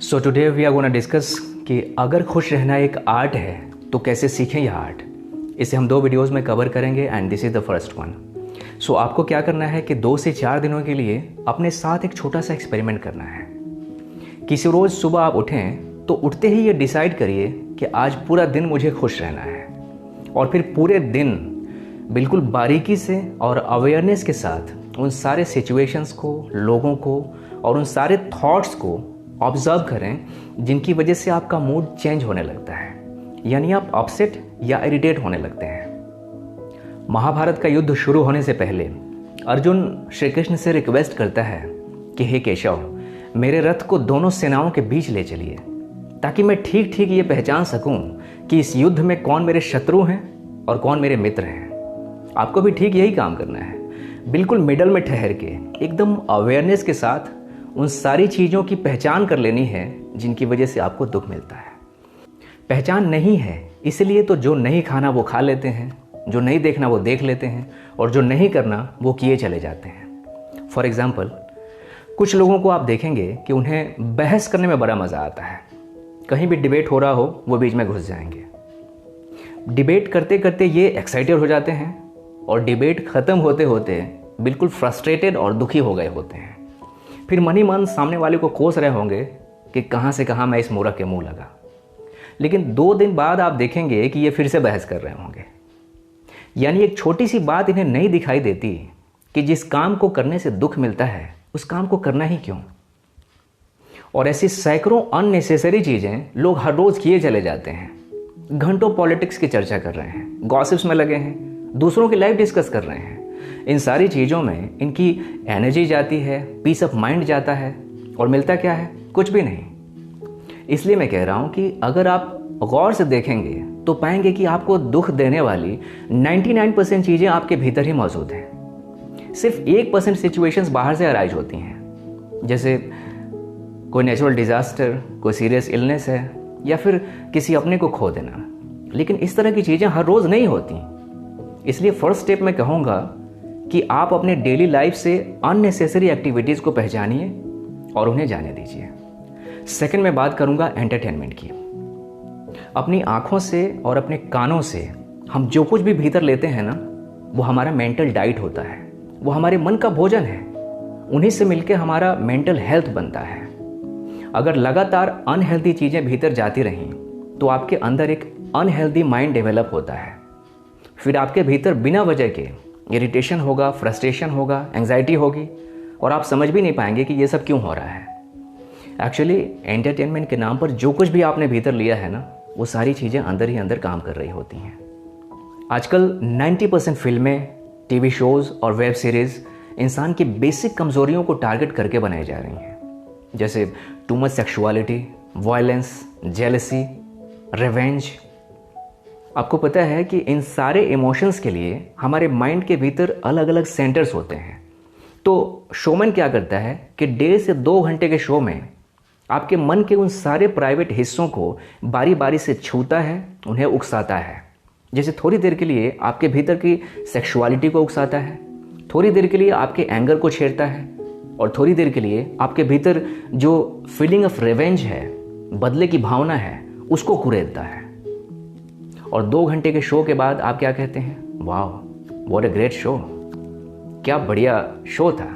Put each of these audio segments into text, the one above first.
So today we are gonna discuss कि अगर खुश रहना एक आर्ट है तो कैसे सीखें यह आर्ट। इसे हम 2 वीडियोज़ में कवर करेंगे and this is the first one. So आपको क्या करना है कि 2 से 4 दिनों के लिए अपने साथ एक छोटा सा एक्सपेरिमेंट करना है। किसी रोज़ सुबह आप उठें तो उठते ही ये डिसाइड करिए कि आज पूरा दिन मुझे खुश रहना है, और फिर पूरे दिन बिल्कुल बारीकी से और अवेयरनेस के साथ उन सारे सिचुएशंस को, लोगों को और उन सारे थॉट्स को ऑब्जर्व करें जिनकी वजह से आपका मूड चेंज होने लगता है, यानी आप अपसेट या इरिटेट होने लगते हैं। महाभारत का युद्ध शुरू होने से पहले अर्जुन श्री कृष्ण से रिक्वेस्ट करता है कि हे केशव, मेरे रथ को दोनों सेनाओं के बीच ले चलिए ताकि मैं ठीक ठीक ये पहचान सकूं कि इस युद्ध में कौन मेरे शत्रु हैं और कौन मेरे मित्र हैं। आपको भी ठीक यही काम करना है, बिल्कुल मिडल में ठहर के एकदम अवेयरनेस के साथ उन सारी चीज़ों की पहचान कर लेनी है जिनकी वजह से आपको दुख मिलता है। पहचान नहीं है इसलिए तो जो नहीं खाना वो खा लेते हैं, जो नहीं देखना वो देख लेते हैं, और जो नहीं करना वो किए चले जाते हैं। फॉर एग्ज़ाम्पल, कुछ लोगों को आप देखेंगे कि उन्हें बहस करने में बड़ा मज़ा आता है। कहीं भी डिबेट हो रहा हो वो बीच में घुस जाएंगे। डिबेट करते करते ये एक्साइटेड हो जाते हैं और डिबेट ख़त्म होते होते बिल्कुल फ्रस्ट्रेटेड और दुखी हो गए होते हैं। फिर मन ही मन सामने वाले को कोस रहे होंगे कि कहाँ से कहाँ मैं इस मूर्ख के मुंह लगा। लेकिन 2 दिन बाद आप देखेंगे कि ये फिर से बहस कर रहे होंगे। यानी एक छोटी सी बात इन्हें नहीं दिखाई देती कि जिस काम को करने से दुख मिलता है उस काम को करना ही क्यों। और ऐसी सैकड़ों अननेसेसरी चीज़ें लोग हर रोज़ किए चले जाते हैं। घंटों पॉलिटिक्स की चर्चा कर रहे हैं, गॉसिप्स में लगे हैं, दूसरों की लाइफ डिस्कस कर रहे हैं। इन सारी चीज़ों में इनकी एनर्जी जाती है, पीस ऑफ माइंड जाता है, और मिलता क्या है? कुछ भी नहीं। इसलिए मैं कह रहा हूँ कि अगर आप गौर से देखेंगे तो पाएंगे कि आपको दुख देने वाली 99% चीज़ें आपके भीतर ही मौजूद हैं। सिर्फ 1% सिचुएशंस बाहर से अराइज होती हैं, जैसे कोई नेचुरल डिज़ास्टर, कोई सीरियस इलनेस है, या फिर किसी अपने को खो देना। लेकिन इस तरह की चीज़ें हर रोज़ नहीं होती। इसलिए फर्स्ट स्टेप मैं कहूँगा कि आप अपने डेली लाइफ से अननेसेसरी एक्टिविटीज़ को पहचानिए और उन्हें जाने दीजिए। सेकंड मैं बात करूँगा एंटरटेनमेंट की। अपनी आँखों से और अपने कानों से हम जो कुछ भी भीतर लेते हैं ना, वो हमारा मेंटल डाइट होता है, वो हमारे मन का भोजन है। उन्हीं से मिलकर हमारा मेंटल हेल्थ बनता है। अगर लगातार अनहेल्दी चीज़ें भीतर जाती रहें तो आपके अंदर एक अनहेल्दी माइंड डेवलप होता है। फिर आपके भीतर बिना वजह के इरिटेशन होगा, फ्रस्ट्रेशन होगा, एंग्जाइटी होगी, और आप समझ भी नहीं पाएंगे कि ये सब क्यों हो रहा है। एक्चुअली एंटरटेनमेंट के नाम पर जो कुछ भी आपने भीतर लिया है ना, वो सारी चीज़ें अंदर ही अंदर काम कर रही होती हैं। आजकल 90% फिल्में, टीवी शोज़ और वेब सीरीज़ इंसान की बेसिक कमज़ोरियों को टारगेट करके बनाई जा रही हैं, जैसे too much sexuality, violence, jealousy, revenge. आपको पता है कि इन सारे इमोशंस के लिए हमारे माइंड के भीतर अलग अलग सेंटर्स होते हैं। तो शोमैन क्या करता है कि 1.5 से 2 घंटे के शो में आपके मन के उन सारे प्राइवेट हिस्सों को बारी बारी से छूता है, उन्हें उकसाता है। जैसे थोड़ी देर के लिए आपके भीतर की सेक्सुअलिटी को उकसाता है, थोड़ी देर के लिए आपके एंगर को छेड़ता है, और थोड़ी देर के लिए आपके भीतर जो फीलिंग ऑफ रिवेंज है, बदले की भावना है, उसको कुरेदता है। और 2 घंटे के शो के बाद आप क्या कहते हैं? वाह, व्हाट अ ग्रेट शो, क्या बढ़िया शो था।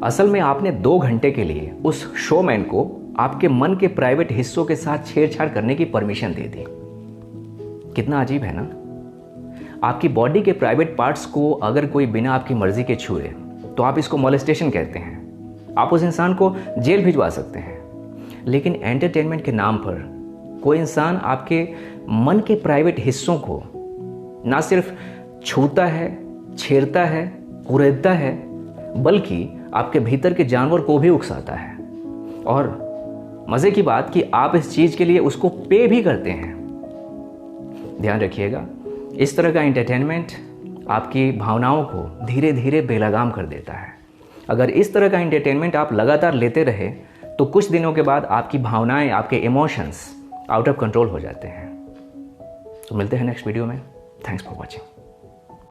असल में आपने 2 घंटे के लिए उस शोमैन को आपके मन के प्राइवेट हिस्सों के साथ छेड़छाड़ करने की परमिशन दे दी। कितना अजीब है ना। आपकी बॉडी के प्राइवेट पार्ट्स को अगर कोई बिना आपकी मर्जी के छुए तो आप इसको मोलेस्टेशन कहते हैं। आप उस इंसान को जेल भिजवा सकते हैं। लेकिन एंटरटेनमेंट के नाम पर कोई इंसान आपके मन के प्राइवेट हिस्सों को ना सिर्फ छूता है, छेड़ता है, कुरेदता है, बल्कि आपके भीतर के जानवर को भी उकसाता है। और मज़े की बात कि आप इस चीज़ के लिए उसको पे भी करते हैं। ध्यान रखिएगा, इस तरह का एंटरटेनमेंट आपकी भावनाओं को धीरे धीरे बेलगाम कर देता है। अगर इस तरह का एंटरटेनमेंट आप लगातार लेते रहे तो कुछ दिनों के बाद आपकी भावनाएं, आपके इमोशंस आउट ऑफ कंट्रोल हो जाते हैं। तो मिलते हैं नेक्स्ट वीडियो में। Thanks for watching.